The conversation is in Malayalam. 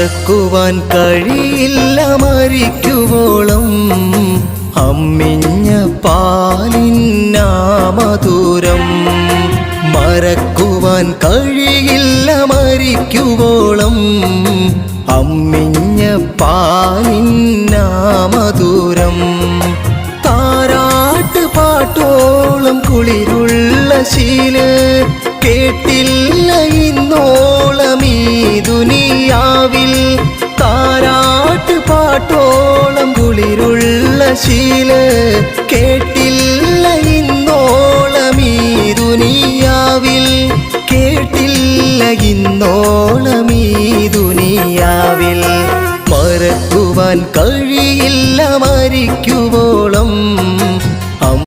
മറക്കുവാൻ കഴിയില്ല മരിക്കുവോളം അമ്മിഞ്ഞ പാലിന്നാ മധുരം. മറക്കുവാൻ കഴിയില്ല മരിക്കുവോളം അമ്മിഞ്ഞ പാലിന്നാ മധുരം. താരാട്ട് പാട്ടോളം കുളിരുള്ള ശീല് കേട്ടില്ല ഇന്നോളം ഈ ദുനിയാവിൽ. താരാട്ട് പാട്ടോളം കുളിരുള്ള ശീല് കേട്ടില്ല ഇന്നോളം ഈ ദുനിയാവിൽ. കേട്ടില്ല ഇന്നോളം ഈ ദുനിയാവിൽ. മറക്കുവാൻ കഴിയില്ല മരിക്കുവോളം